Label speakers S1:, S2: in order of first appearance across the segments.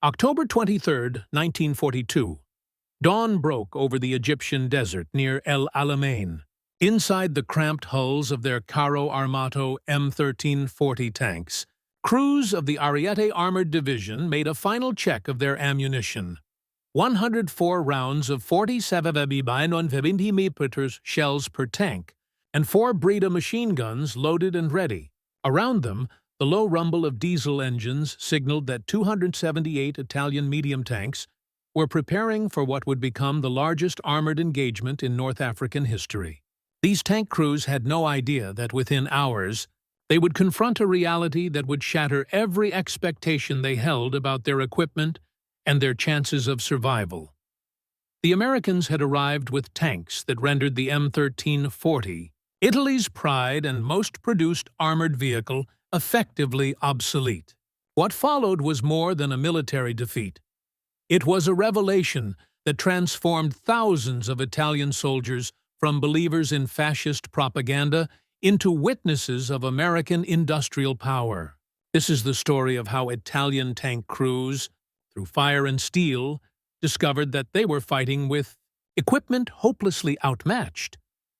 S1: October 23, 1942. Dawn broke over the Egyptian desert near El Alamein. Inside the cramped hulls of their Carro Armato M1340 tanks, crews of the Ariete Armored Division made a final check of their ammunition. 104 rounds of 47 mm shells per tank, and 4 Breda machine guns loaded and ready. Around them, the low rumble of diesel engines signaled that 278 Italian medium tanks were preparing for what would become the largest armored engagement in North African history. These tank crews had no idea that within hours, they would confront a reality that would shatter every expectation they held about their equipment and their chances of survival. The Americans had arrived with tanks that rendered the M1340, Italy's pride and most produced armored vehicle, effectively obsolete. What followed was more than a military defeat. It was a revelation that transformed thousands of Italian soldiers from believers in fascist propaganda into witnesses of American industrial power. This is the story of how Italian tank crews, through fire and steel, discovered that they were fighting with equipment hopelessly outmatched,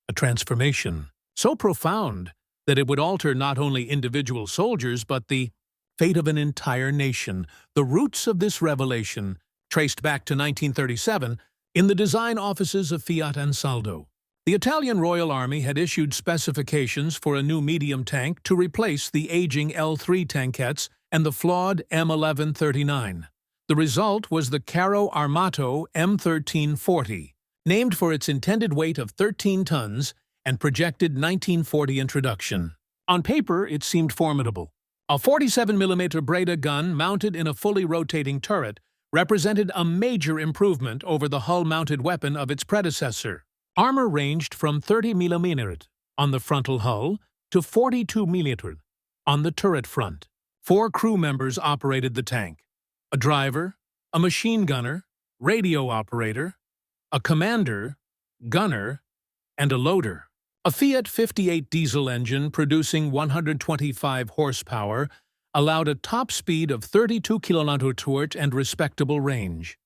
S1: a transformation so profound that it would alter not only individual soldiers but the fate of an entire nation. The roots of this revelation traced back to 1937 in the design offices of Fiat Ansaldo. The Italian Royal Army had issued specifications for a new medium tank to replace the aging L3 tankettes and the flawed M1139. The result was the Carro Armato M1340, named for its intended weight of 13 tons and projected 1940 introduction. On paper, it seemed formidable. A 47mm Breda gun mounted in a fully rotating turret represented a major improvement over the hull-mounted weapon of its predecessor. Armor ranged from 30mm on the frontal hull to 42mm on the turret front. 4 crew members operated the tank: a driver, a machine gunner, radio operator, a commander, gunner, and a loader. A Fiat 58 diesel engine producing 125 horsepower allowed a top speed of 32 km/h and respectable range.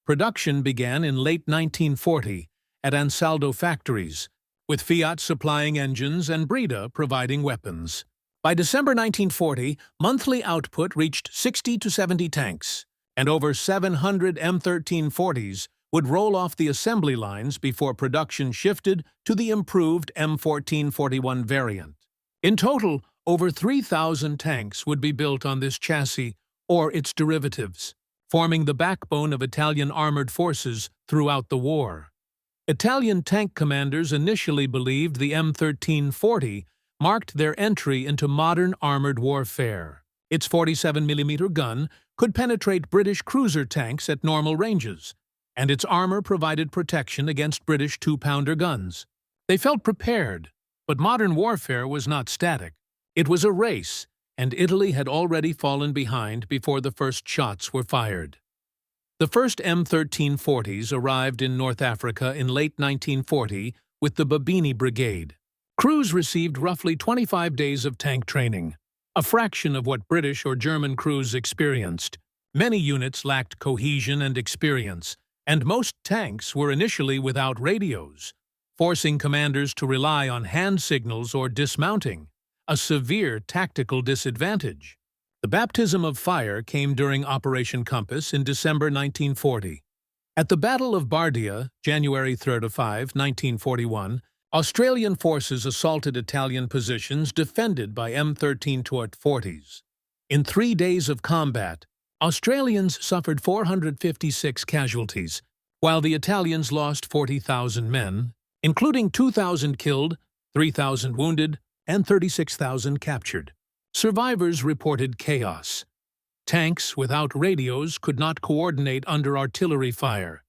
S1: Production began in late 1940 at Ansaldo factories, with Fiat supplying engines and Breda providing weapons. By December 1940, monthly output reached 60 to 70 tanks, and over 700 M1340s would roll off the assembly lines before production shifted to the improved M1441 variant. In total, over 3,000 tanks would be built on this chassis or its derivatives, forming the backbone of Italian armored forces throughout the war. Italian tank commanders initially believed the M1340 marked their entry into modern armored warfare. Its 47mm gun could penetrate British cruiser tanks at normal ranges, and its armor provided protection against British 2-pounder guns. They felt prepared, but modern warfare was not static. It was a race, and Italy had already fallen behind before the first shots were fired. The first M1340s arrived in North Africa in late 1940 with the Babini Brigade. Crews received roughly 25 days of tank training, a fraction of what British or German crews experienced. Many units lacked cohesion and experience, and most tanks were initially without radios, forcing commanders to rely on hand signals or dismounting, a severe tactical disadvantage. The baptism of fire came during Operation Compass in December 1940. At the Battle of Bardia, January 3–5, 1941, Australian forces assaulted Italian positions defended by M1340s. In 3 days of combat, Australians suffered 456 casualties, while the Italians lost 40,000 men, including 2,000 killed, 3,000 wounded, and 36,000 captured. Survivors reported chaos. Tanks without radios could not coordinate under artillery fire,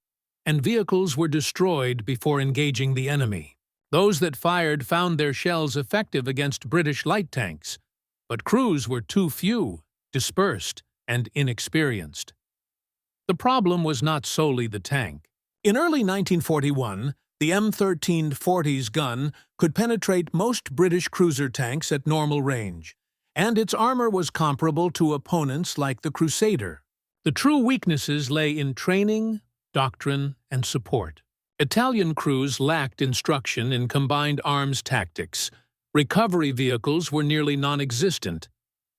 S1: and vehicles were destroyed before engaging the enemy. Those that fired found their shells effective against British light tanks, but crews were too few, dispersed, and inexperienced. The problem was not solely the tank. In early 1941, the M1340's gun could penetrate most British cruiser tanks at normal range, and its armor was comparable to opponents like the Crusader. The true weaknesses lay in training, doctrine, and support. Italian crews lacked instruction in combined arms tactics, recovery vehicles were nearly non-existent,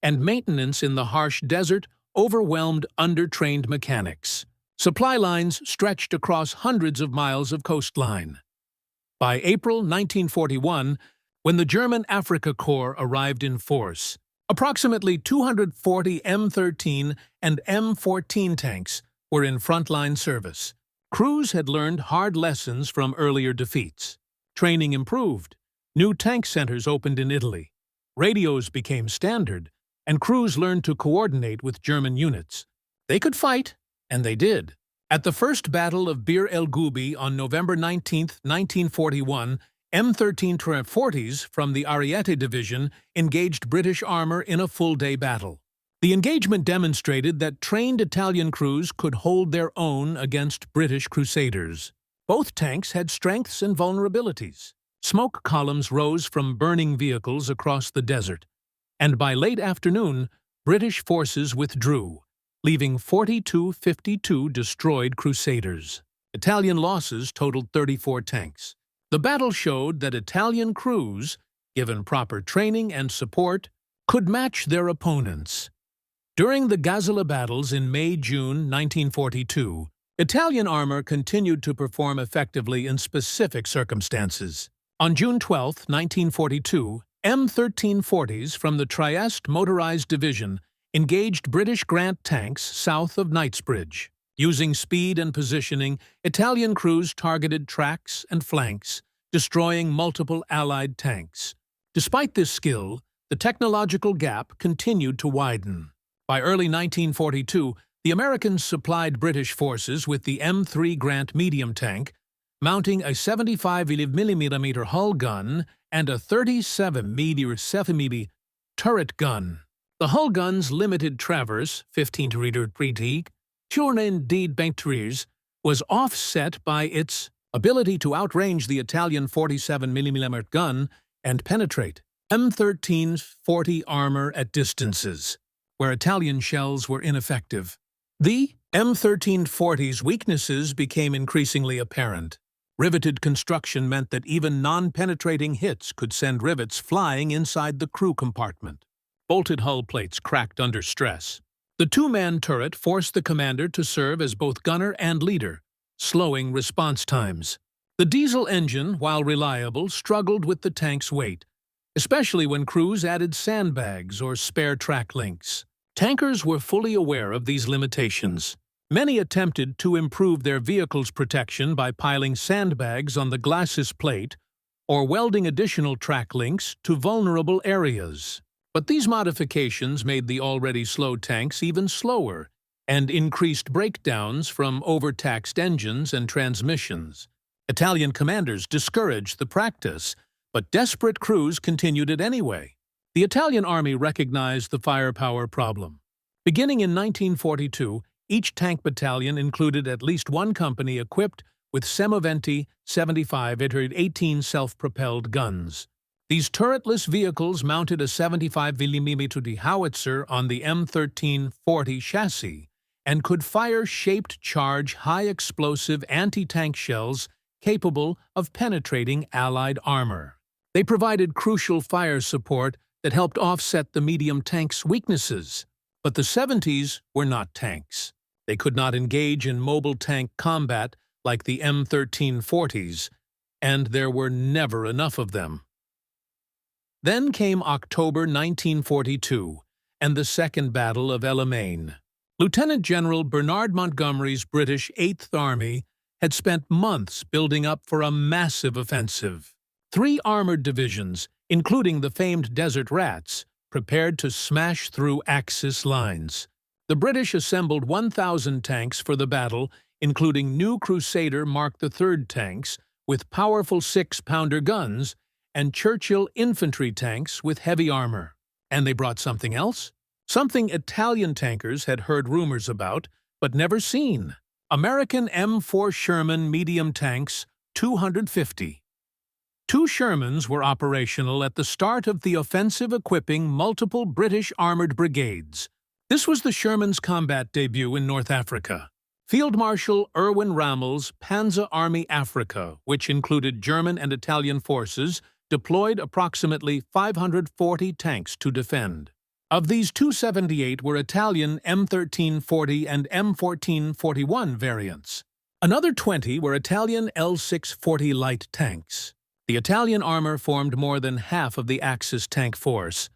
S1: and maintenance in the harsh desert overwhelmed under-trained mechanics. Supply lines stretched across hundreds of miles of coastline. By April 1941, when the German Africa Corps arrived in force, approximately 240 M13 and M14 tanks were in frontline service. Crews had learned hard lessons from earlier defeats. Training improved. New tank centers opened in Italy. Radios became standard, and crews learned to coordinate with German units. They could fight, and they did. At the First Battle of Bir el Gubi on November 19, 1941, M13 40s from the Ariete Division engaged British armor in a full-day battle. The engagement demonstrated that trained Italian crews could hold their own against British crusaders. Both tanks had strengths and vulnerabilities. Smoke columns rose from burning vehicles across the desert, and by late afternoon, British forces withdrew, leaving 42 destroyed crusaders. Italian losses totaled 34 tanks. The battle showed that Italian crews, given proper training and support, could match their opponents. During the Gazala battles in May-June 1942, Italian armor continued to perform effectively in specific circumstances. On June 12, 1942, M1340s from the Trieste Motorized Division engaged British Grant tanks south of Knightsbridge. Using speed and positioning, Italian crews targeted tracks and flanks, destroying multiple Allied tanks. Despite this skill, the technological gap continued to widen. By early 1942, the Americans supplied British forces with the M3 Grant medium tank, mounting a 75 mm hull gun and a 37 mm turret gun. The hull gun's limited traverse, 15-meter critique, was offset by its ability to outrange the Italian 47 mm gun and penetrate M1340 armor at distances where Italian shells were ineffective. The M1340's weaknesses became increasingly apparent. Riveted construction meant that even non-penetrating hits could send rivets flying inside the crew compartment. Bolted hull plates cracked under stress. The two-man turret forced the commander to serve as both gunner and leader, slowing response times. The diesel engine, while reliable, struggled with the tank's weight, especially when crews added sandbags or spare track links. Tankers were fully aware of these limitations. Many attempted to improve their vehicle's protection by piling sandbags on the glacis plate or welding additional track links to vulnerable areas. But these modifications made the already slow tanks even slower and increased breakdowns from overtaxed engines and transmissions. Italian commanders discouraged the practice, but desperate crews continued it anyway. The Italian army recognized the firepower problem. Beginning in 1942, each tank battalion included at least one company equipped with Semoventi 75-18 self-propelled guns. These turretless vehicles mounted a 75 mm howitzer on the M1340 chassis and could fire shaped charge high-explosive anti-tank shells capable of penetrating Allied armor. They provided crucial fire support that helped offset the medium tank's weaknesses. But the 70s were not tanks. They could not engage in mobile tank combat like the M1340s, and there were never enough of them. Then came October 1942 and the Second Battle of Alamein. Lieutenant General Bernard Montgomery's British 8th Army had spent months building up for a massive offensive. 3 armored divisions, including the famed Desert Rats, prepared to smash through Axis lines. The British assembled 1,000 tanks for the battle, including new Crusader Mark III tanks with powerful 6-pounder guns and Churchill infantry tanks with heavy armor. And they brought something else? Something Italian tankers had heard rumors about, but never seen. American M4 Sherman medium tanks, 250. 2 Shermans were operational at the start of the offensive, equipping multiple British armored brigades. This was the Sherman's combat debut in North Africa. Field Marshal Erwin Rommel's Panzer Army Africa, which included German and Italian forces, deployed approximately 540 tanks to defend. Of these, 278 were Italian M1340 and M1441 variants. Another 20 were Italian L640 light tanks. The Italian armor formed more than half of the Axis tank force.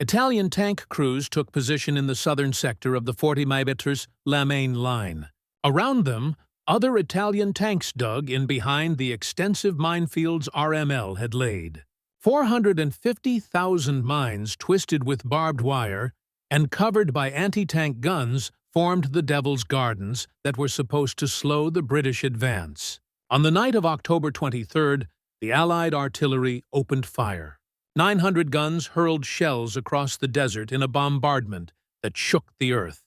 S1: Italian tank crews took position in the southern sector of the 40mm Alamein line. Around them, other Italian tanks dug in behind the extensive minefields RML had laid. 450,000 mines twisted with barbed wire and covered by anti-tank guns formed the Devil's Gardens that were supposed to slow the British advance. On the night of October 23rd, the Allied artillery opened fire. 900 guns hurled shells across the desert in a bombardment that shook the earth.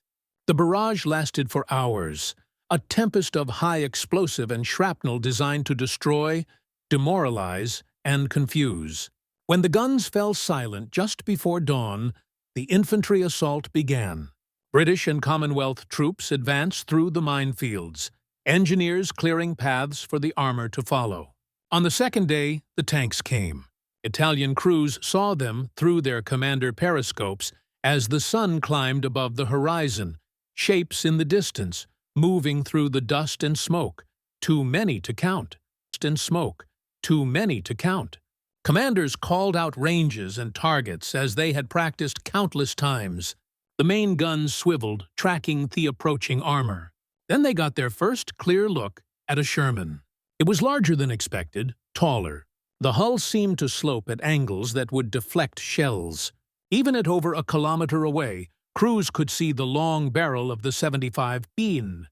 S1: The barrage lasted for hours, a tempest of high explosive and shrapnel designed to destroy, demoralize, and confuse. When the guns fell silent just before dawn, the infantry assault began. British and Commonwealth troops advanced through the minefields, engineers clearing paths for the armor to follow. On the second day, the tanks came. Italian crews saw them through their commander periscopes as the sun climbed above the horizon, shapes in the distance, moving through the dust and smoke, too many to count. Commanders called out ranges and targets as they had practiced countless times. The main guns swiveled, tracking the approaching armor. Then they got their first clear look at a Sherman. It was larger than expected, taller. The hull seemed to slope at angles that would deflect shells. Even at over a kilometer away, crews could see the long barrel of the 75 Bean.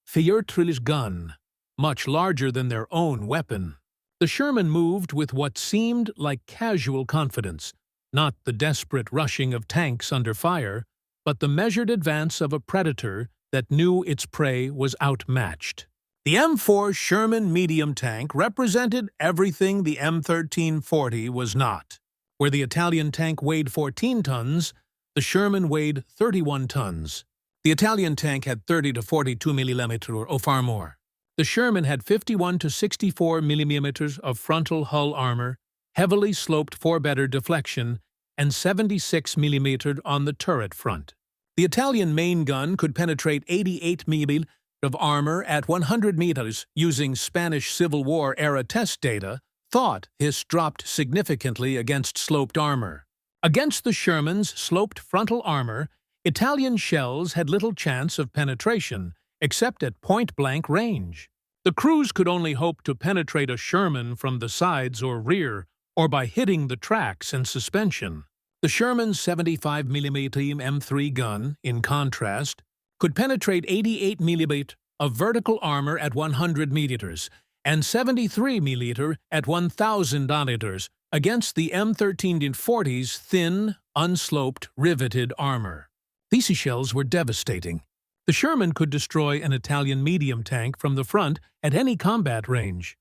S1: Feuertrillisch gun, much larger than their own weapon. The Sherman moved with what seemed like casual confidence, not the desperate rushing of tanks under fire, but the measured advance of a predator that knew its prey was outmatched. The M4 Sherman medium tank represented everything the M1340 was not. Where the Italian tank weighed 14 tons, the Sherman weighed 31 tons. The Italian tank had 30 to 42 millimeters or far more. The Sherman had 51 to 64 millimeters of frontal hull armor, heavily sloped for better deflection, and 76 millimeters on the turret front. The Italian main gun could penetrate 88 millimeters of armor at 100 meters using Spanish Civil War-era test data. Thought his dropped significantly against sloped armor. Against the Sherman's sloped frontal armor, Italian shells had little chance of penetration, except at point-blank range. The crews could only hope to penetrate a Sherman from the sides or rear, or by hitting the tracks and suspension. The Sherman's 75mm M3 gun, in contrast, could penetrate 88 mm of vertical armor at 100 meters and 73 mm at 1,000 meters against the M1340's thin, unsloped, riveted armor. These shells were devastating. The Sherman could destroy an Italian medium tank from the front at any combat range.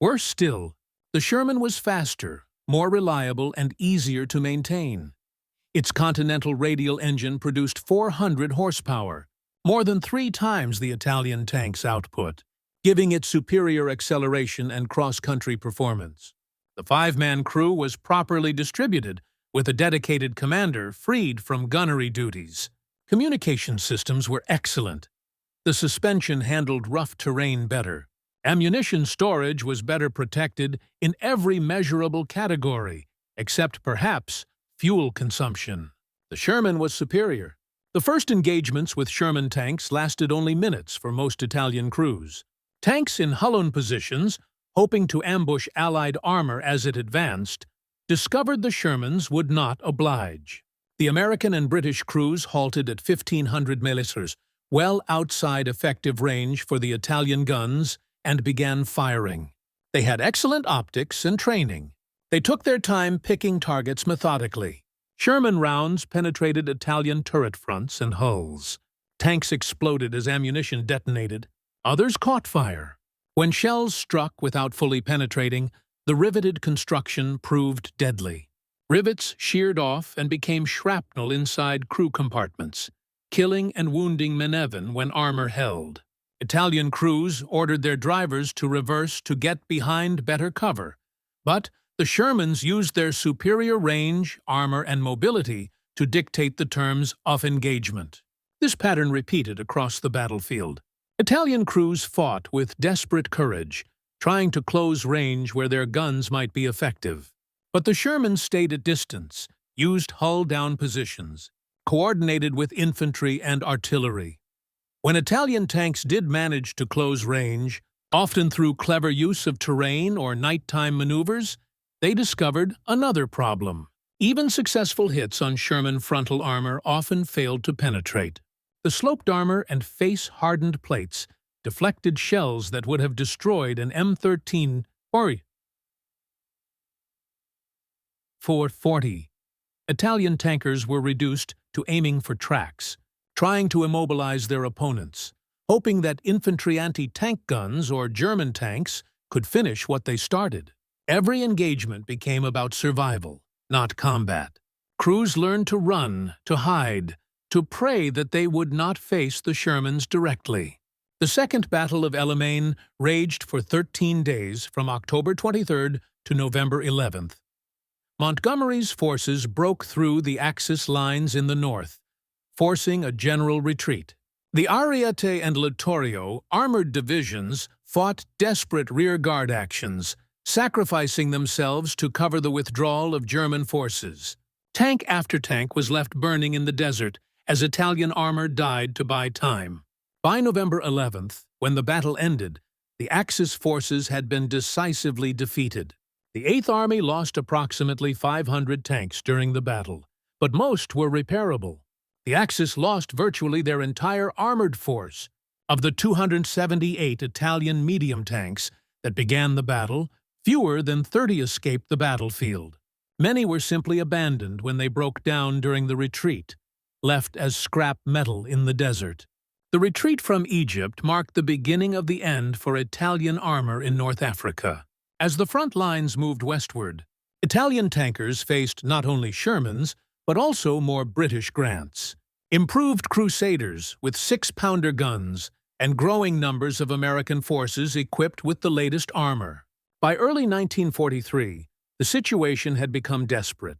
S1: Worse still, the Sherman was faster, more reliable, and easier to maintain. Its Continental radial engine produced 400 horsepower, more than 3 times the Italian tank's output, giving it superior acceleration and cross-country performance. The 5-man crew was properly distributed, with a dedicated commander freed from gunnery duties. Communication systems were excellent. The suspension handled rough terrain better. Ammunition storage was better protected in every measurable category, except perhaps fuel consumption. The Sherman was superior. The first engagements with Sherman tanks lasted only minutes for most Italian crews. Tanks in hull positions, hoping to ambush Allied armor as it advanced, discovered the Shermans would not oblige. The American and British crews halted at 1,500 meters, well outside effective range for the Italian guns, and began firing. They had excellent optics and training. They took their time picking targets methodically. Sherman rounds penetrated Italian turret fronts and hulls. Tanks exploded as ammunition detonated. Others caught fire. When shells struck without fully penetrating, the riveted construction proved deadly. Rivets sheared off and became shrapnel inside crew compartments, killing and wounding men even when armor held. Italian crews ordered their drivers to reverse to get behind better cover, but the Shermans used their superior range, armor, and mobility to dictate the terms of engagement. This pattern repeated across the battlefield. Italian crews fought with desperate courage, trying to close range where their guns might be effective. But the Shermans stayed at distance, used hull-down positions, coordinated with infantry and artillery. When Italian tanks did manage to close range, often through clever use of terrain or nighttime maneuvers, they discovered another problem. Even successful hits on Sherman frontal armor often failed to penetrate. The sloped armor and face-hardened plates deflected shells that would have destroyed an M13 or 440. Italian tankers were reduced to aiming for tracks, trying to immobilize their opponents, hoping that infantry anti-tank guns or German tanks could finish what they started. Every engagement became about survival, not combat. Crews learned to run, to hide, to pray that they would not face the Shermans directly. The Second Battle of Alamein raged for 13 days from October 23rd to November 11th. Montgomery's forces broke through the Axis lines in the north, forcing a general retreat. The Ariete and Littorio armored divisions fought desperate rearguard actions, sacrificing themselves to cover the withdrawal of German forces. Tank after tank was left burning in the desert as Italian armor died to buy time. By November 11th, when the battle ended, the Axis forces had been decisively defeated. The Eighth Army lost approximately 500 tanks during the battle, but most were repairable. The Axis lost virtually their entire armored force. Of the 278 Italian medium tanks that began the battle, fewer than 30 escaped the battlefield. Many were simply abandoned when they broke down during the retreat, left as scrap metal in the desert. The retreat from Egypt marked the beginning of the end for Italian armor in North Africa. As the front lines moved westward, Italian tankers faced not only Shermans, but also more British Grants. Improved Crusaders with 6-pounder guns and growing numbers of American forces equipped with the latest armor. By early 1943, the situation had become desperate.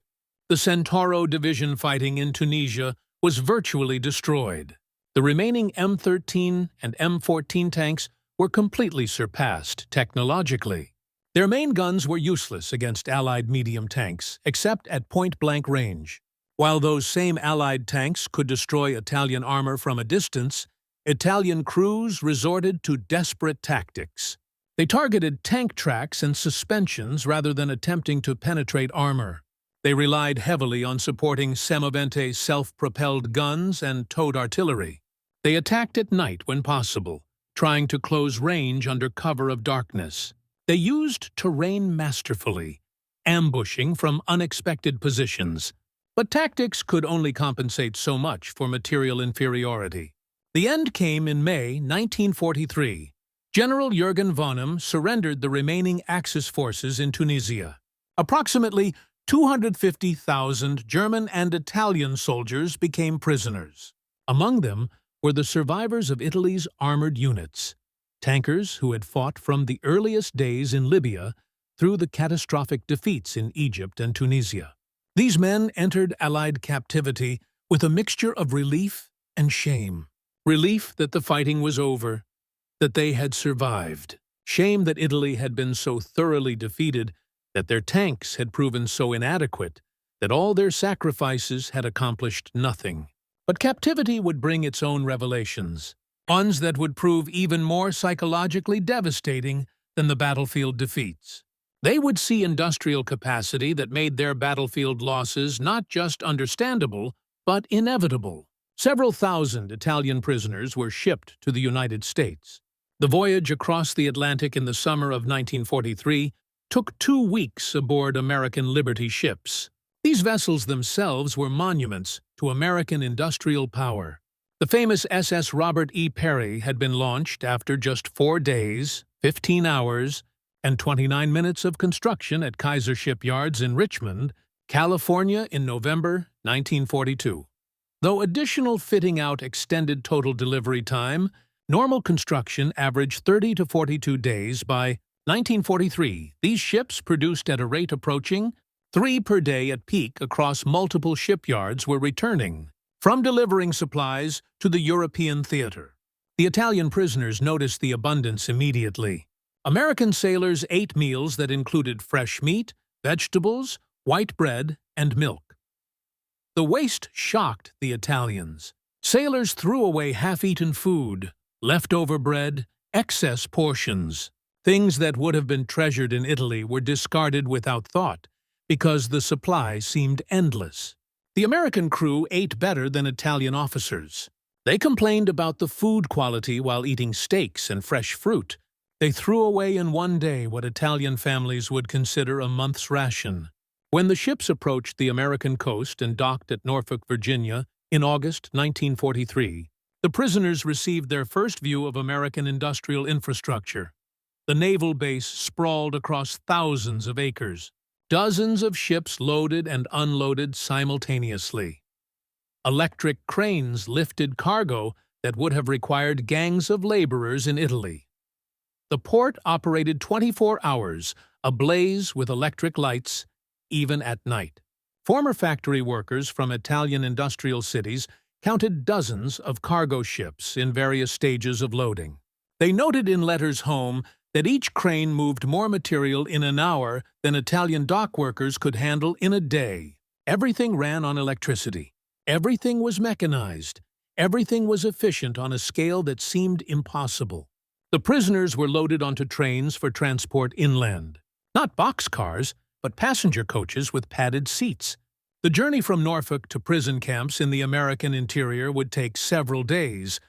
S1: The Centauro division fighting in Tunisia was virtually destroyed. The remaining M13 and M14 tanks were completely surpassed technologically. Their main guns were useless against Allied medium tanks, except at point-blank range. While those same Allied tanks could destroy Italian armor from a distance, Italian crews resorted to desperate tactics. They targeted tank tracks and suspensions rather than attempting to penetrate armor. They relied heavily on supporting Semovente self-propelled guns and towed artillery. They attacked at night when possible, trying to close range under cover of darkness. They used terrain masterfully, ambushing from unexpected positions. But tactics could only compensate so much for material inferiority. The end came in May 1943. General Jürgen Vonum surrendered the remaining Axis forces in Tunisia. Approximately 250,000 German and Italian soldiers became prisoners. Among them were the survivors of Italy's armored units, tankers who had fought from the earliest days in Libya through the catastrophic defeats in Egypt and Tunisia. These men entered Allied captivity with a mixture of relief and shame. Relief that the fighting was over, that they had survived. Shame that Italy had been so thoroughly defeated, that their tanks had proven so inadequate, that all their sacrifices had accomplished nothing. But captivity would bring its own revelations, ones that would prove even more psychologically devastating than the battlefield defeats. They would see industrial capacity that made their battlefield losses not just understandable, but inevitable. Several thousand Italian prisoners were shipped to the United States. The voyage across the Atlantic in the summer of 1943 took 2 weeks aboard American Liberty ships. These vessels themselves were monuments to American industrial power. The famous SS Robert E. Peary had been launched after just 4 days, 15 hours, and 29 minutes of construction at Kaiser shipyards in Richmond California in November 1942. Though additional fitting out extended total delivery time, normal construction averaged 30 to 42 days by 1943. These ships, produced at a rate approaching 3 per day at peak across multiple shipyards, were returning from delivering supplies to the European theater. The Italian prisoners noticed the abundance immediately. American sailors ate meals that included fresh meat, vegetables, white bread, and milk. The waste shocked the Italians. Sailors threw away half-eaten food, leftover bread, excess portions. Things that would have been treasured in Italy were discarded without thought, because the supply seemed endless. The American crew ate better than Italian officers. They complained about the food quality while eating steaks and fresh fruit. They threw away in one day what Italian families would consider a month's ration. When the ships approached the American coast and docked at Norfolk, Virginia, in August 1943, the prisoners received their first view of American industrial infrastructure. The naval base sprawled across thousands of acres. Dozens of ships loaded and unloaded simultaneously. Electric cranes lifted cargo that would have required gangs of laborers in Italy. The port operated 24 hours, ablaze with electric lights, even at night. Former factory workers from Italian industrial cities counted dozens of cargo ships in various stages of loading. They noted in letters home that each crane moved more material in an hour than Italian dock workers could handle in a day. Everything ran on electricity. Everything was mechanized. Everything was efficient on a scale that seemed impossible. The prisoners were loaded onto trains for transport inland. Not boxcars, but passenger coaches with padded seats. The journey from Norfolk to prison camps in the American interior would take several days,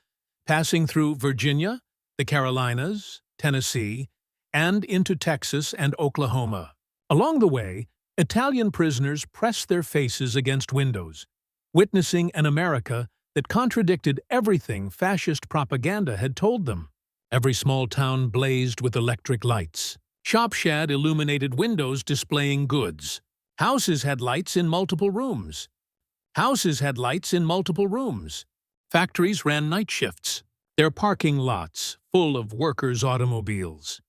S1: passing through Virginia, the Carolinas, Tennessee, and into Texas and Oklahoma. Along the way, Italian prisoners pressed their faces against windows, witnessing an America that contradicted everything fascist propaganda had told them. Every small town blazed with electric lights. Shops had illuminated windows displaying goods. Houses had lights in multiple rooms. Factories ran night shifts, their parking lots full of workers' automobiles.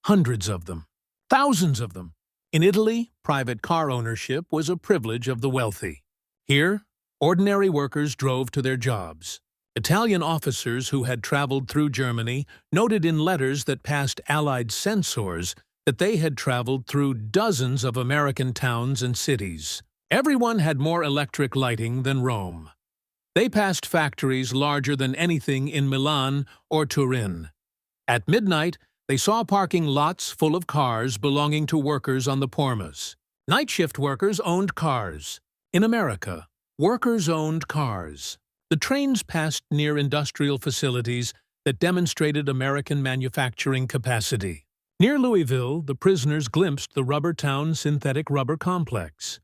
S1: Hundreds of them. Thousands of them. In Italy, private car ownership was a privilege of the wealthy. Here, ordinary workers drove to their jobs. Italian officers who had traveled through Germany noted in letters that passed Allied censors that they had traveled through dozens of American towns and cities. Everyone had more electric lighting than Rome. They passed factories larger than anything in Milan or Turin. At midnight, they saw parking lots full of cars belonging to workers on the Pormas. Night shift workers owned cars. In America, workers owned cars. The trains passed near industrial facilities that demonstrated American manufacturing capacity. Near Louisville, the prisoners glimpsed the Rubber Town synthetic rubber complex.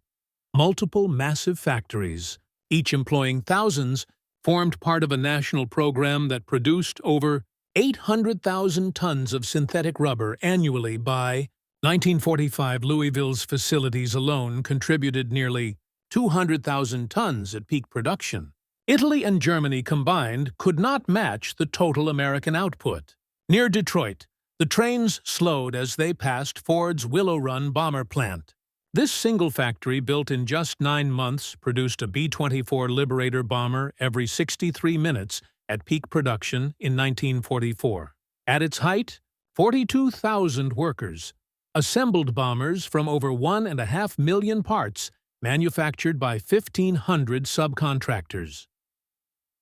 S1: Multiple massive factories, each employing thousands, formed part of a national program that produced over 800,000 tons of synthetic rubber annually by 1945. Louisville's facilities alone contributed nearly 200,000 tons at peak production. Italy and Germany combined could not match the total American output. Near Detroit, the trains slowed as they passed Ford's Willow Run bomber plant. This single factory, built in just 9 months, produced a B-24 Liberator bomber every 63 minutes at peak production in 1944. At its height, 42,000 workers assembled bombers from over 1.5 million parts manufactured by 1,500 subcontractors.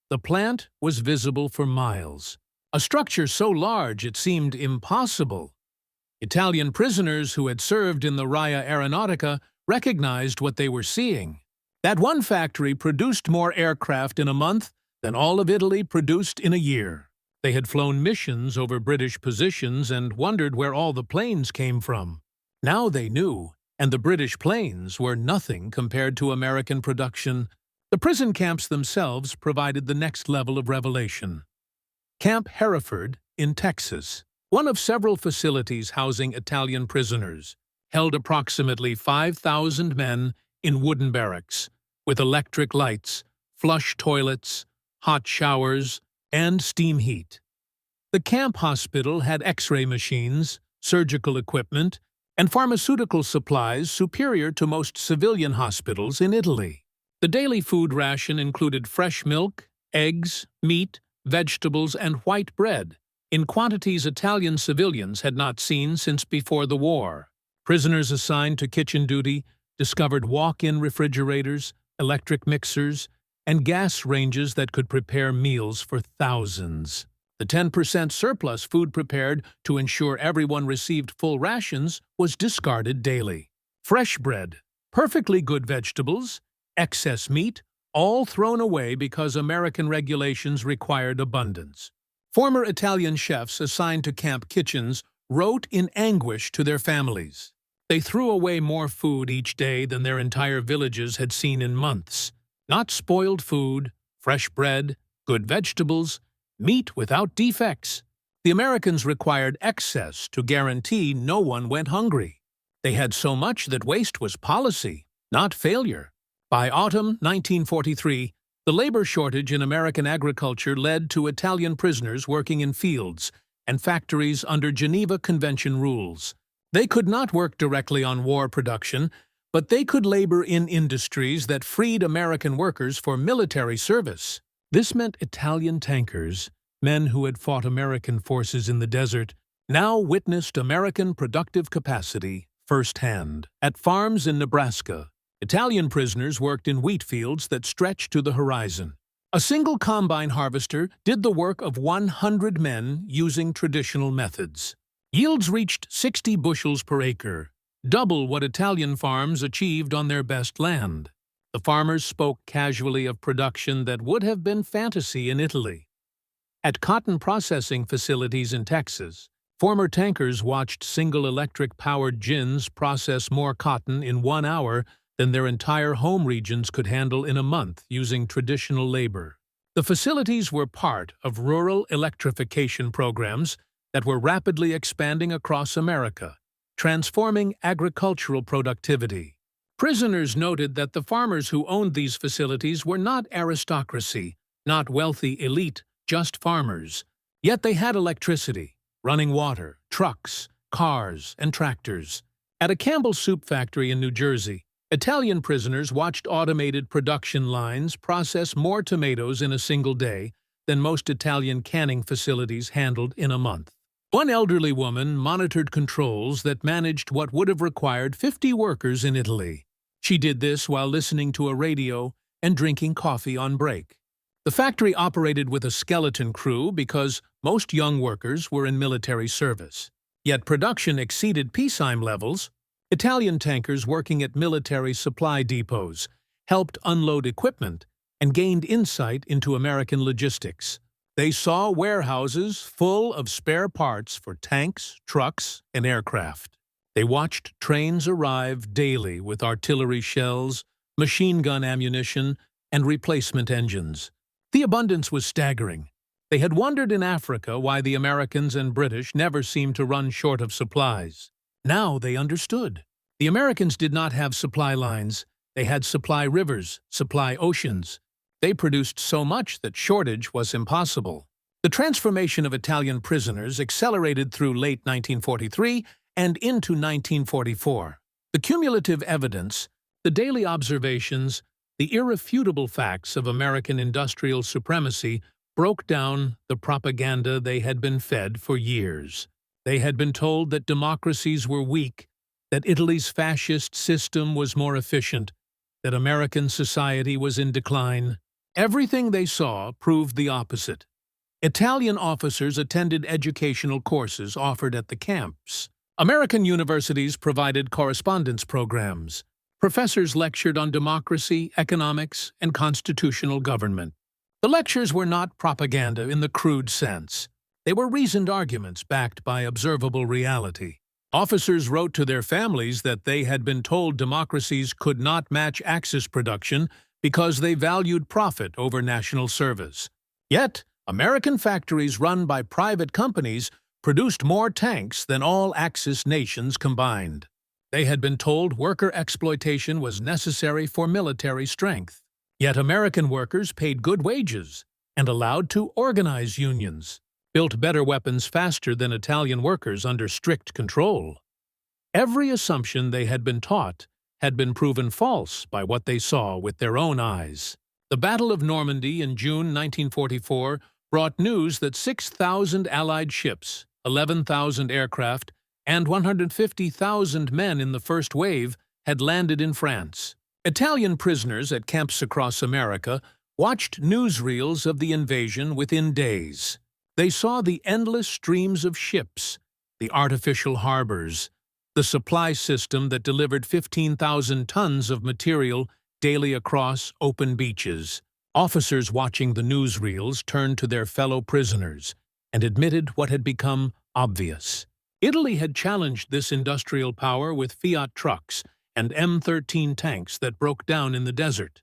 S1: The plant was visible for miles, a structure so large it seemed impossible. Italian prisoners who had served in the Raia Aeronautica recognized what they were seeing. That one factory produced more aircraft in a month than all of Italy produced in a year. They had flown missions over British positions and wondered where all the planes came from. Now they knew, and the British planes were nothing compared to American production. The prison camps themselves provided the next level of revelation. Camp Hereford in Texas, one of several facilities housing Italian prisoners, held approximately 5,000 men in wooden barracks, with electric lights, flush toilets, hot showers, and steam heat. The camp hospital had X-ray machines, surgical equipment, and pharmaceutical supplies superior to most civilian hospitals in Italy. The daily food ration included fresh milk, eggs, meat, vegetables, and white bread, in quantities Italian civilians had not seen since before the war. Prisoners assigned to kitchen duty discovered walk-in refrigerators, electric mixers, and gas ranges that could prepare meals for thousands. The 10% surplus food prepared to ensure everyone received full rations was discarded daily. Fresh bread, perfectly good vegetables, excess meat, all thrown away because American regulations required abundance. Former Italian chefs assigned to camp kitchens wrote in anguish to their families. They threw away more food each day than their entire villages had seen in months. Not spoiled food, fresh bread, good vegetables, meat without defects. The Americans required excess to guarantee no one went hungry. They had so much that waste was policy, not failure. By autumn 1943, the labor shortage in American agriculture led to Italian prisoners working in fields and factories under Geneva Convention rules. They could not work directly on war production, but they could labor in industries that freed American workers for military service. This meant Italian tankers, men who had fought American forces in the desert, now witnessed American productive capacity firsthand. At farms in Nebraska, Italian prisoners worked in wheat fields that stretched to the horizon. A single combine harvester did the work of 100 men using traditional methods. Yields reached 60 bushels per acre, double what Italian farms achieved on their best land. The farmers spoke casually of production that would have been fantasy in Italy. At cotton processing facilities in Texas, former tankers watched single electric-powered gins process more cotton in 1 hour than their entire home regions could handle in a month using traditional labor. The facilities were part of rural electrification programs that were rapidly expanding across America, transforming agricultural productivity. Prisoners noted that the farmers who owned these facilities were not aristocracy, not wealthy elite, just farmers. Yet they had electricity, running water, trucks, cars, and tractors. At a Campbell soup factory in New Jersey, Italian prisoners watched automated production lines process more tomatoes in a single day than most Italian canning facilities handled in a month. One elderly woman monitored controls that managed what would have required 50 workers in Italy. She did this while listening to a radio and drinking coffee on break. The factory operated with a skeleton crew because most young workers were in military service. Yet production exceeded peacetime levels. Italian tankers working at military supply depots helped unload equipment and gained insight into American logistics. They saw warehouses full of spare parts for tanks, trucks, and aircraft. They watched trains arrive daily with artillery shells, machine gun ammunition, and replacement engines. The abundance was staggering. They had wondered in Africa why the Americans and British never seemed to run short of supplies. Now they understood. The Americans did not have supply lines. They had supply rivers, supply oceans. They produced so much that shortage was impossible. The transformation of Italian prisoners accelerated through late 1943 and into 1944. The cumulative evidence, the daily observations, the irrefutable facts of American industrial supremacy broke down the propaganda they had been fed for years. They had been told that democracies were weak, that Italy's fascist system was more efficient, that American society was in decline. Everything they saw proved the opposite. Italian officers attended educational courses offered at the camps. American universities provided correspondence programs. Professors lectured on democracy, economics, and constitutional government. The lectures were not propaganda in the crude sense. They were reasoned arguments backed by observable reality. Officers wrote to their families that they had been told democracies could not match Axis production because they valued profit over national service. Yet, American factories run by private companies produced more tanks than all Axis nations combined. They had been told worker exploitation was necessary for military strength. Yet American workers paid good wages and allowed to organize unions, built better weapons faster than Italian workers under strict control. Every assumption they had been taught had been proven false by what they saw with their own eyes. The Battle of Normandy in June 1944 brought news that 6,000 Allied ships, 11,000 aircraft, and 150,000 men in the first wave had landed in France. Italian prisoners at camps across America watched newsreels of the invasion within days. They saw the endless streams of ships, the artificial harbors, the supply system that delivered 15,000 tons of material daily across open beaches. Officers watching the newsreels turned to their fellow prisoners and admitted what had become obvious. Italy had challenged this industrial power with Fiat trucks and M13 tanks that broke down in the desert.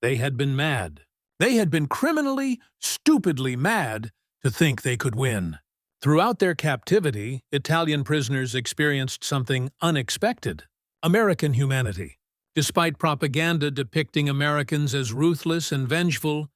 S1: They had been mad. They had been criminally, stupidly mad to think they could win. Throughout their captivity, Italian prisoners experienced something unexpected: American humanity. Despite propaganda depicting Americans as ruthless and vengeful,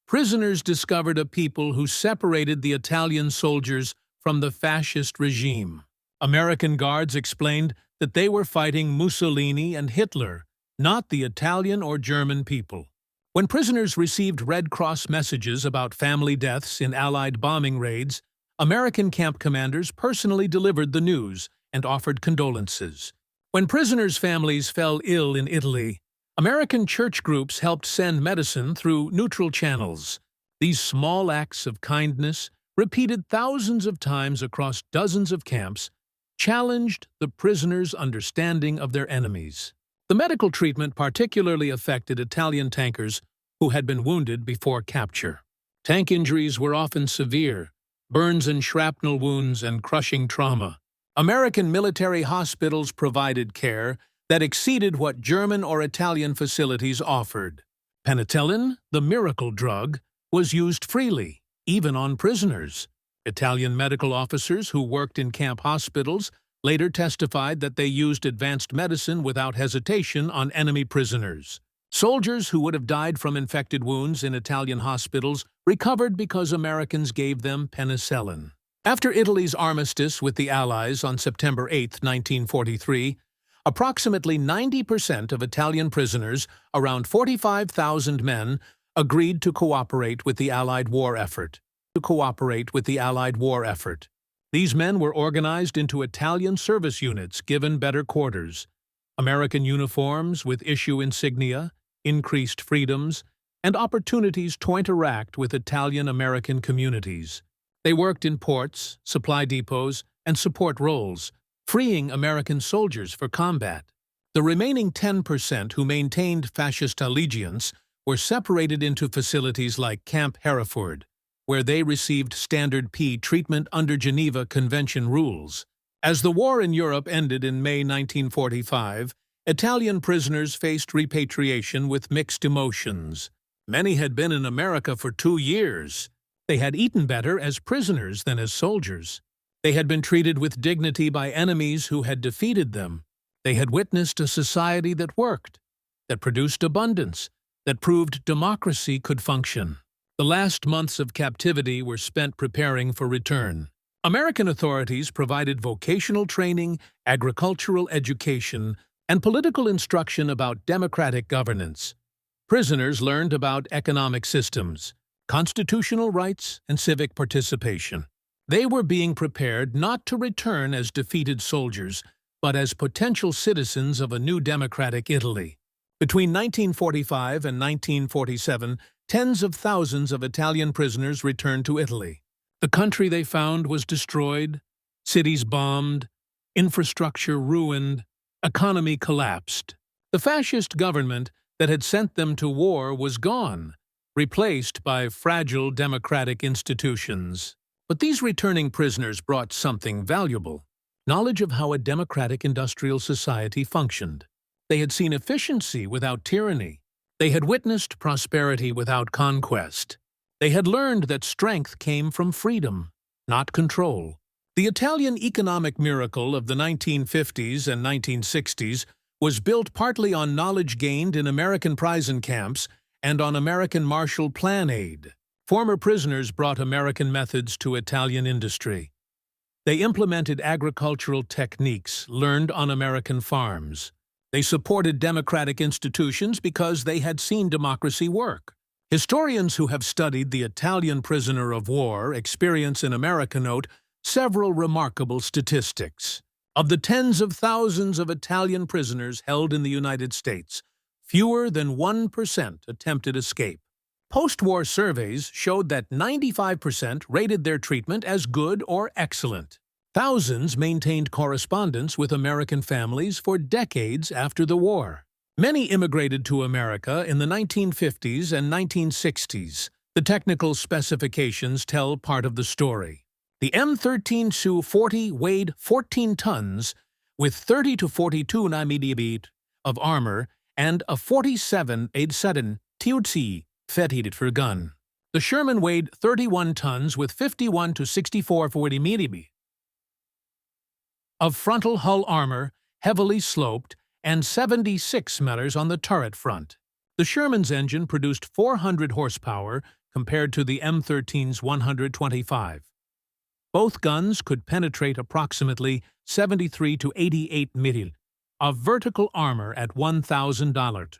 S1: prisoners discovered a people who separated the Italian soldiers from the fascist regime. American guards explained that they were fighting Mussolini and Hitler, not the Italian or German people. When prisoners received Red Cross messages about family deaths in Allied bombing raids, American camp commanders personally delivered the news and offered condolences. When prisoners' families fell ill in Italy, American church groups helped send medicine through neutral channels. These small acts of kindness, repeated thousands of times across dozens of camps, challenged the prisoners' understanding of their enemies. The medical treatment particularly affected Italian tankers who had been wounded before capture. Tank injuries were often severe: burns and shrapnel wounds and crushing trauma. American military hospitals provided care that exceeded what German or Italian facilities offered. Penicillin, the miracle drug, was used freely, even on prisoners. Italian medical officers who worked in camp hospitals later testified that they used advanced medicine without hesitation on enemy prisoners. Soldiers who would have died from infected wounds in Italian hospitals recovered because Americans gave them penicillin. After Italy's armistice with the Allies on September 8, 1943, approximately 90% of Italian prisoners, around 45,000 men, agreed to cooperate with the Allied war effort. These men were organized into Italian service units given better quarters, American uniforms with issue insignia, increased freedoms, and opportunities to interact with Italian-American communities. They worked in ports, supply depots, and support roles, freeing American soldiers for combat. The remaining 10% who maintained fascist allegiance were separated into facilities like Camp Hereford, where they received Standard P treatment under Geneva Convention rules. As the war in Europe ended in May 1945, Italian prisoners faced repatriation with mixed emotions. Many had been in America for 2 years. They had eaten better as prisoners than as soldiers. They had been treated with dignity by enemies who had defeated them. They had witnessed a society that worked, that produced abundance, that proved democracy could function. The last months of captivity were spent preparing for return. American authorities provided vocational training, agricultural education, and political instruction about democratic governance. Prisoners learned about economic systems, constitutional rights, and civic participation. They were being prepared not to return as defeated soldiers, but as potential citizens of a new democratic Italy. Between 1945 and 1947, tens of thousands of Italian prisoners returned to Italy. The country they found was destroyed, cities bombed, infrastructure ruined, economy collapsed. The fascist government that had sent them to war was gone, replaced by fragile democratic institutions. But these returning prisoners brought something valuable: knowledge of how a democratic industrial society functioned. They had seen efficiency without tyranny. They had witnessed prosperity without conquest. They had learned that strength came from freedom, not control. The Italian economic miracle of the 1950s and 1960s was built partly on knowledge gained in American prison camps and on American Marshall Plan aid. Former prisoners brought American methods to Italian industry. They implemented agricultural techniques learned on American farms. They supported democratic institutions because they had seen democracy work. Historians who have studied the Italian prisoner of war experience in America note several remarkable statistics. Of the tens of thousands of Italian prisoners held in the United States, fewer than 1% attempted escape. Post-war surveys showed that 95% rated their treatment as good or excellent. Thousands maintained correspondence with American families for decades after the war. Many immigrated to America in the 1950s and 1960s. The technical specifications tell part of the story. The M13 Su-40 weighed 14 tons with 30 to 42 mm of armor and a 47-87 Tutsi fetted for gun. The Sherman weighed 31 tons with 51 to 64 mm of frontal hull armor, heavily sloped, and 76 mm on the turret front. The Sherman's engine produced 400 horsepower compared to the M13's 125. Both guns could penetrate approximately 73 to 88 mm of vertical armor at $1,000.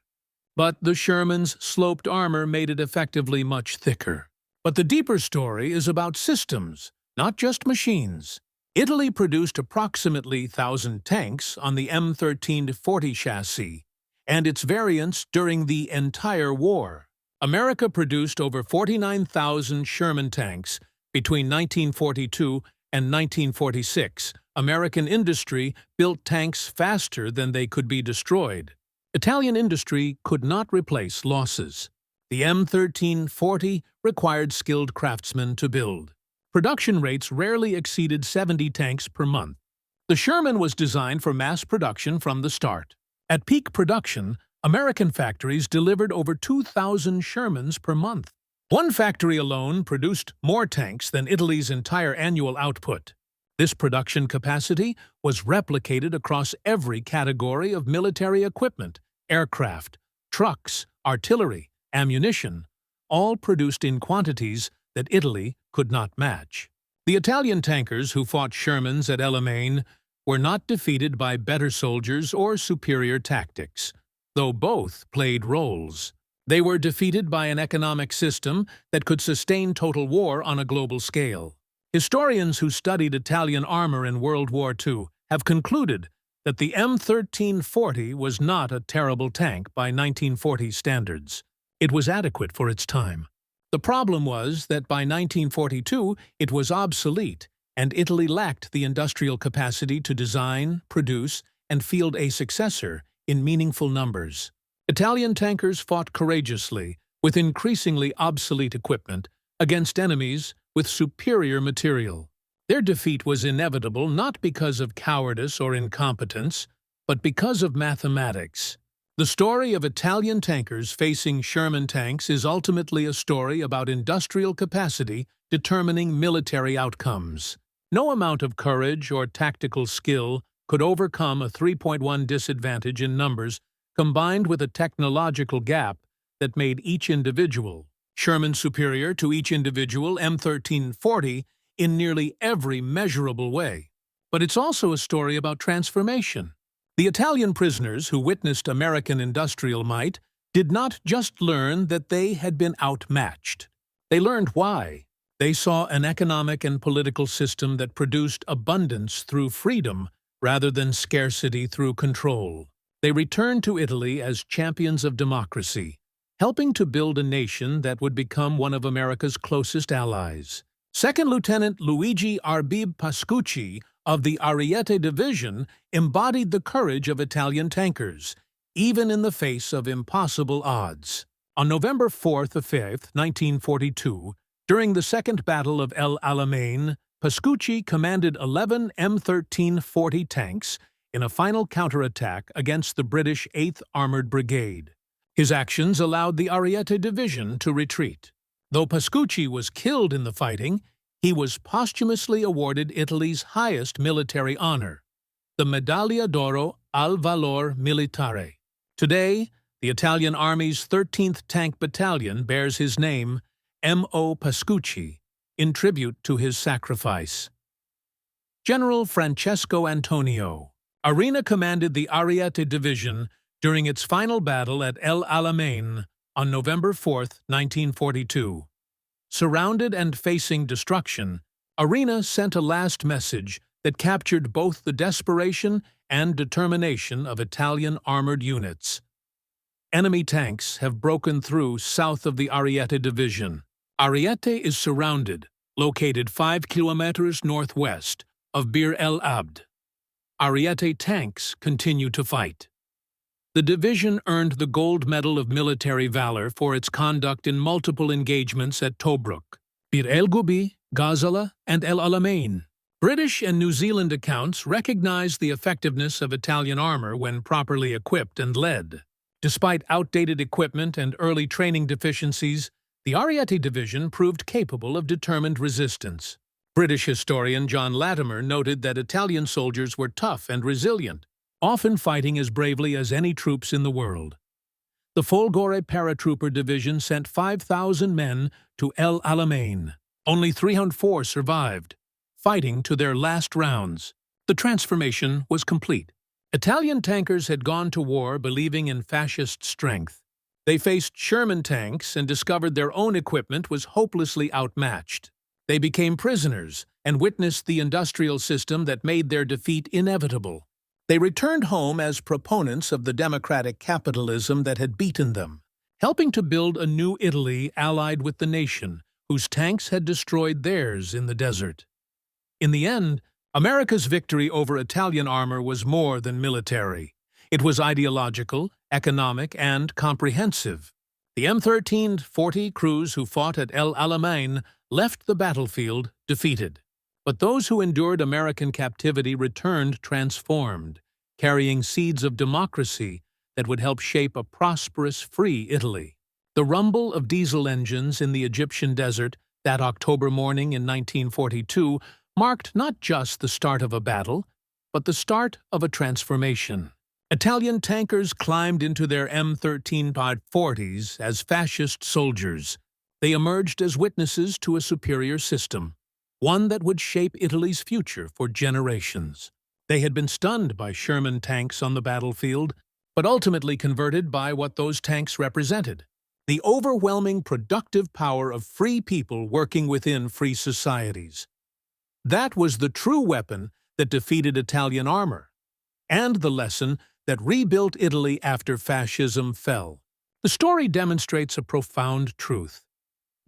S1: But the Sherman's sloped armor made it effectively much thicker. But the deeper story is about systems, not just machines. Italy produced approximately 1,000 tanks on the M13-40 chassis and its variants during the entire war. America produced over 49,000 Sherman tanks between 1942 and 1946. American industry built tanks faster than they could be destroyed. Italian industry could not replace losses. The M13-40 required skilled craftsmen to build. Production rates rarely exceeded 70 tanks per month. The Sherman was designed for mass production from the start. At peak production, American factories delivered over 2,000 Shermans per month. One factory alone produced more tanks than Italy's entire annual output. This production capacity was replicated across every category of military equipment: aircraft, trucks, artillery, ammunition, all produced in quantities that Italy could not match. The Italian tankers who fought Shermans at Alamein were not defeated by better soldiers or superior tactics, though both played roles. They were defeated by an economic system that could sustain total war on a global scale. Historians who studied Italian armor in World War II have concluded that the M13-40 was not a terrible tank by 1940 standards. It was adequate for its time. The problem was that by 1942 it was obsolete, and Italy lacked the industrial capacity to design, produce, and field a successor in meaningful numbers. Italian tankers fought courageously, with increasingly obsolete equipment, against enemies with superior material. Their defeat was inevitable not because of cowardice or incompetence, but because of mathematics. The story of Italian tankers facing Sherman tanks is ultimately a story about industrial capacity determining military outcomes. No amount of courage or tactical skill could overcome a 3.1 disadvantage in numbers combined with a technological gap that made each individual Sherman superior to each individual M13-40 in nearly every measurable way. But it's also a story about transformation. The Italian prisoners who witnessed American industrial might did not just learn that they had been outmatched. They learned why. They saw an economic and political system that produced abundance through freedom rather than scarcity through control. They returned to Italy as champions of democracy, helping to build a nation that would become one of America's closest allies. Second Lieutenant Luigi Arbib Pascucci of the Ariete Division embodied the courage of Italian tankers, even in the face of impossible odds. On November 4th of 5th, 1942, during the Second Battle of El Alamein, Pascucci commanded 11 M13-40 tanks in a final counterattack against the British 8th Armored Brigade. His actions allowed the Ariete Division to retreat. Though Pascucci was killed in the fighting, he was posthumously awarded Italy's highest military honor, the Medaglia d'Oro al Valor Militare. Today, the Italian Army's 13th Tank Battalion bears his name, M.O. Pascucci, in tribute to his sacrifice. General Francesco Antonio. Arena commanded the Ariete Division during its final battle at El Alamein on November 4, 1942. Surrounded and facing destruction, Arena sent a last message that captured both the desperation and determination of Italian armored units. Enemy tanks have broken through south of the Ariete Division. Ariete is surrounded, located 5 kilometers northwest of Bir el Abd. Ariete tanks continue to fight. The division earned the Gold Medal of Military Valor for its conduct in multiple engagements at Tobruk, Bir el Gubi, Gazala, and El Alamein. British and New Zealand accounts recognize the effectiveness of Italian armor when properly equipped and led. Despite outdated equipment and early training deficiencies, the Ariete Division proved capable of determined resistance. British historian John Latimer noted that Italian soldiers were tough and resilient, often fighting as bravely as any troops in the world. The Folgore Paratrooper Division sent 5,000 men to El Alamein. Only 304 survived, fighting to their last rounds. The transformation was complete. Italian tankers had gone to war believing in fascist strength. They faced Sherman tanks and discovered their own equipment was hopelessly outmatched. They became prisoners and witnessed the industrial system that made their defeat inevitable. They returned home as proponents of the democratic capitalism that had beaten them, helping to build a new Italy allied with the nation whose tanks had destroyed theirs in the desert. In the end, America's victory over Italian armor was more than military. It was ideological, economic, and comprehensive. The M1340 crews who fought at El Alamein left the battlefield defeated. But those who endured American captivity returned transformed, carrying seeds of democracy that would help shape a prosperous, free Italy. The rumble of diesel engines in the Egyptian desert that October morning in 1942 marked not just the start of a battle, but the start of a transformation. Italian tankers climbed into their M1340s as fascist soldiers. They emerged as witnesses to a superior system, one that would shape Italy's future for generations. They had been stunned by Sherman tanks on the battlefield, but ultimately converted by what those tanks represented: the overwhelming productive power of free people working within free societies. That was the true weapon that defeated Italian armor, and the lesson that rebuilt Italy after fascism fell. The story demonstrates a profound truth.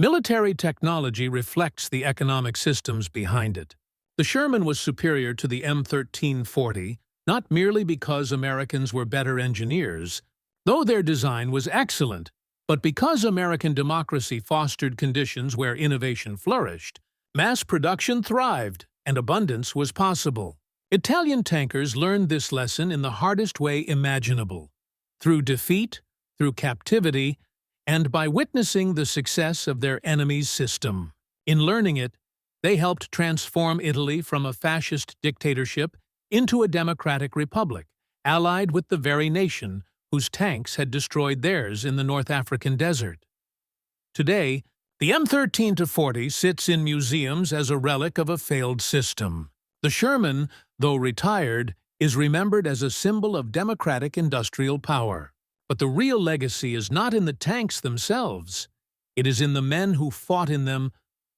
S1: Military technology reflects the economic systems behind it. The Sherman was superior to the M1340, not merely because Americans were better engineers, though their design was excellent, but because American democracy fostered conditions where innovation flourished, mass production thrived, and abundance was possible. Italian tankers learned this lesson in the hardest way imaginable: through defeat, through captivity, and by witnessing the success of their enemy's system. In learning it, they helped transform Italy from a fascist dictatorship into a democratic republic, allied with the very nation whose tanks had destroyed theirs in the North African desert. Today, the M1340 sits in museums as a relic of a failed system. The Sherman, though retired, is remembered as a symbol of democratic industrial power. But the real legacy is not in the tanks themselves. It is in the men who fought in them,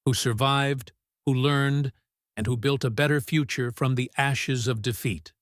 S1: who survived, who learned, and who built a better future from the ashes of defeat.